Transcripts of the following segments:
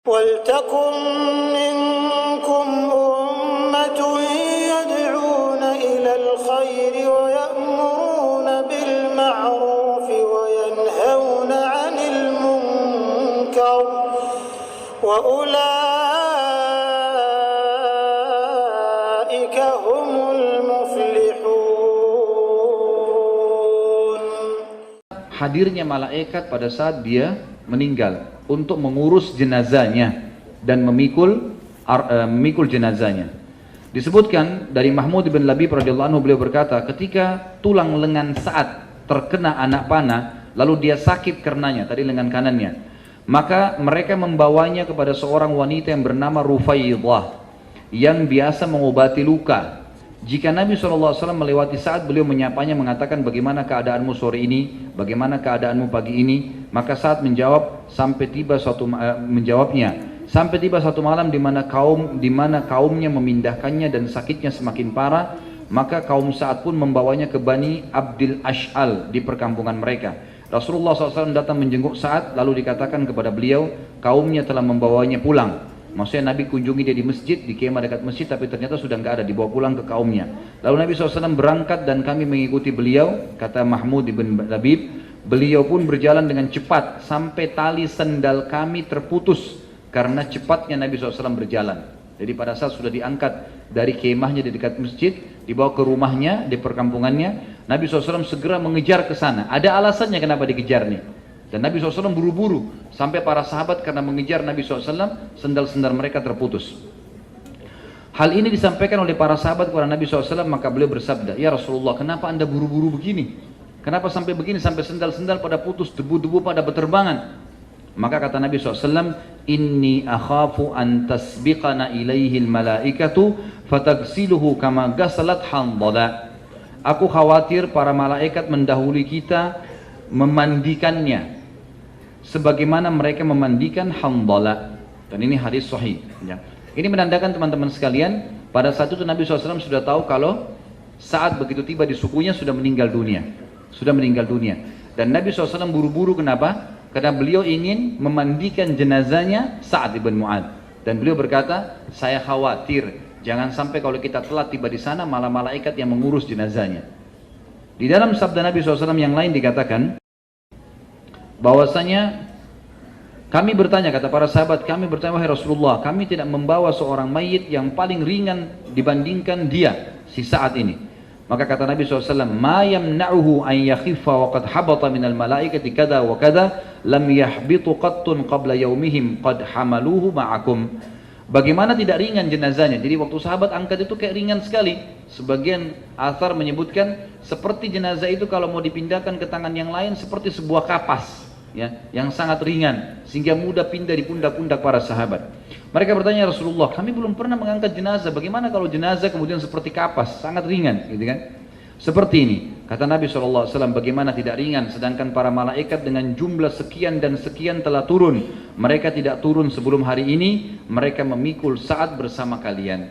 وَلْتَكُنْ مِنْكُمْ أُمَّةٌ يَدْعُونَ إِلَى الْخَيْرِ وَيَأْمُرُونَ بِالْمَعْرُوفِ وَيَنْهَوْنَ عَنِ الْمُنْكَرِ وَأُولَئِكَ هُمُ الْمُفْلِحُونَ. Hadirnya malaikat pada saat dia meninggal untuk mengurus jenazahnya dan memikul jenazahnya. Disebutkan dari Mahmud bin Labib radhiyallahu anhu, beliau berkata, ketika tulang lengan Sa'ad terkena anak panah, lalu dia sakit karenanya, tadi lengan kanannya, maka mereka membawanya kepada seorang wanita yang bernama Rufaidah yang biasa mengobati luka. Jika Nabi SAW melewati Sa'ad, beliau menyapanya, mengatakan, bagaimana keadaanmu sore ini, bagaimana keadaanmu pagi ini. Maka Sa'ad menjawabnya, sampai tiba satu malam di mana kaumnya memindahkannya dan sakitnya semakin parah. Maka kaum Sa'ad pun membawanya ke Bani Abdil Ash'al di perkampungan mereka. Rasulullah SAW datang menjenguk Sa'ad, lalu dikatakan kepada beliau, kaumnya telah membawanya pulang. Maksudnya Nabi kunjungi dia di masjid, di kemah dekat masjid, tapi ternyata sudah nggak ada, dibawa pulang ke kaumnya. Lalu Nabi SAW berangkat dan kami mengikuti beliau, kata Mahmud bin Labib. Beliau pun berjalan dengan cepat sampai tali sendal kami terputus karena cepatnya Nabi SAW berjalan. Jadi pada saat sudah diangkat dari kemahnya di dekat masjid, dibawa ke rumahnya di perkampungannya, Nabi SAW segera mengejar ke sana. Ada alasannya kenapa dikejar nih. Dan Nabi SAW buru-buru sampai para sahabat karena mengejar Nabi SAW, sendal-sendal mereka terputus. Hal ini disampaikan oleh para sahabat kepada Nabi SAW, maka beliau bersabda, ya Rasulullah, kenapa anda buru-buru begini? Kenapa sampai begini, sampai sendal-sendal pada putus, debu-debu pada berterbangan? Maka kata Nabi SAW, inni akhafu an tasbiqana ilaihil malaikatu fatagsiluhu kama gasalat handala. Aku khawatir para malaikat mendahului kita memandikannya sebagaimana mereka memandikan Handala. Dan ini hadis sahih ya. Ini menandakan teman-teman sekalian, pada saat itu Nabi SAW sudah tahu kalau saat begitu tiba di sukunya sudah meninggal dunia. Dan Nabi SAW buru-buru, kenapa? Karena beliau ingin memandikan jenazahnya Sa'ad ibn Mu'ad. Dan beliau berkata, saya khawatir jangan sampai kalau kita telat tiba di sana malah malaikat yang mengurus jenazahnya. Di dalam sabda Nabi SAW yang lain dikatakan bahwasanya kami bertanya, kata para sahabat, kami bertanya, wahai Rasulullah, kami tidak membawa seorang mayit yang paling ringan dibandingkan dia, si Sa'ad ini. Maka kata Nabi SAW, ma yamna'uhu an yakhiffa wa qad habata minal malaikati kada wa kada lam yahbitu qattun qabla yaumihim qad hamaluhu ma'akum. Bagaimana tidak ringan jenazahnya? Jadi waktu sahabat angkat itu kayak ringan sekali. Sebagian athar menyebutkan seperti jenazah itu kalau mau dipindahkan ke tangan yang lain seperti sebuah kapas, ya, yang sangat ringan sehingga mudah pindah di pundak-pundak para sahabat. Mereka bertanya, Rasulullah, kami belum pernah mengangkat jenazah. Bagaimana kalau jenazah kemudian seperti kapas, sangat ringan, gitu kan? Seperti ini, kata Nabi SAW, bagaimana tidak ringan, sedangkan para malaikat dengan jumlah sekian dan sekian telah turun. Mereka tidak turun sebelum hari ini, mereka memikul Sa'ad bersama kalian.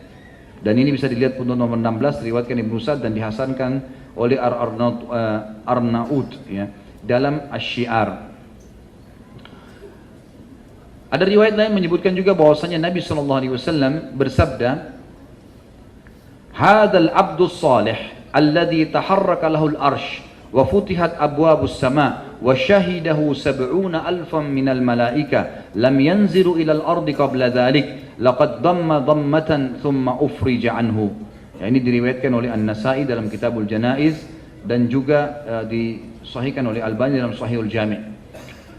Dan ini bisa dilihat pun nomor 16, diriwayatkan Ibnu Sa'd dan dihasankan oleh Arnaud ya, dalam Asy-Syiar. Ada riwayat lain menyebutkan juga bahwasanya Nabi SAW bersabda, Hadal abdus salih alladhi taharraka lahul arsh wa futihat abwabus sama wa syahidahu 70,000 minal malaika lam yanzilu ilal ardi qabla dhalik laqad damma dammatan thumma ufrija anhu. Ya, ini diriwayatkan oleh An-Nasai dalam Kitabul Janaiz dan juga disahihkan oleh Albani dalam Sahihul Jami'.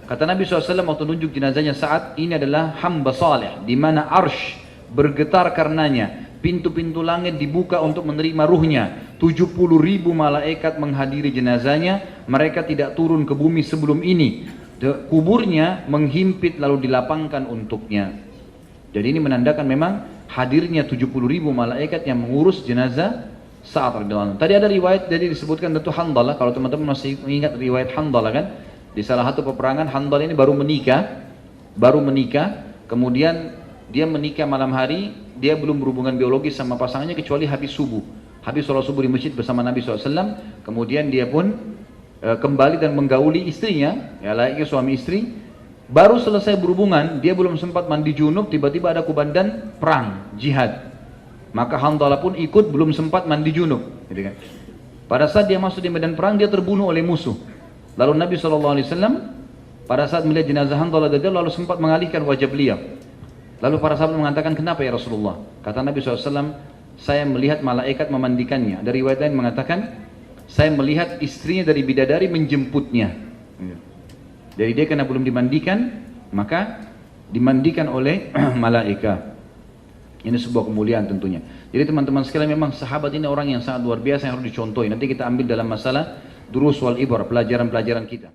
Kata Nabi SAW waktu nunjuk jenazahnya Sa'ad, ini adalah hamba saleh di mana arsh bergetar karenanya. Pintu-pintu langit dibuka untuk menerima ruhnya. 70,000 malaikat menghadiri jenazahnya. Mereka tidak turun ke bumi sebelum ini. Kuburnya menghimpit lalu dilapangkan untuknya. Jadi ini menandakan memang hadirnya 70,000 malaikat yang mengurus jenazah Sa'ad radhiyallahu anhu. Tadi ada riwayat, jadi disebutkan tentu Handalah. Kalau teman-teman masih ingat riwayat Handalah kan, di salah satu peperangan Handalah ini baru menikah, kemudian dia menikah malam hari, dia belum berhubungan biologis sama pasangannya kecuali habis subuh. Habis sholat subuh di masjid bersama Nabi SAW, kemudian dia pun kembali dan menggauli istrinya, ya layaknya suami istri. Baru selesai berhubungan, dia belum sempat mandi junub, tiba-tiba ada komandan perang, jihad. Maka Hanzalah pun ikut, belum sempat mandi junub. Gitu kan. Pada saat dia masuk di medan perang, dia terbunuh oleh musuh. Lalu Nabi SAW pada saat melihat jenazah Hanzalah lalu sempat mengalihkan wajah beliau. Lalu para sahabat mengatakan, kenapa ya Rasulullah? Kata Nabi SAW, saya melihat malaikat memandikannya. Dari riwayat lain mengatakan, saya melihat istrinya dari bidadari menjemputnya. Jadi dia karena belum dimandikan, maka dimandikan oleh malaikat. Ini sebuah kemuliaan tentunya. Jadi teman-teman sekalian, memang sahabat ini orang yang sangat luar biasa yang harus dicontohi. Nanti kita ambil dalam masalah durus wal ibar, pelajaran-pelajaran kita.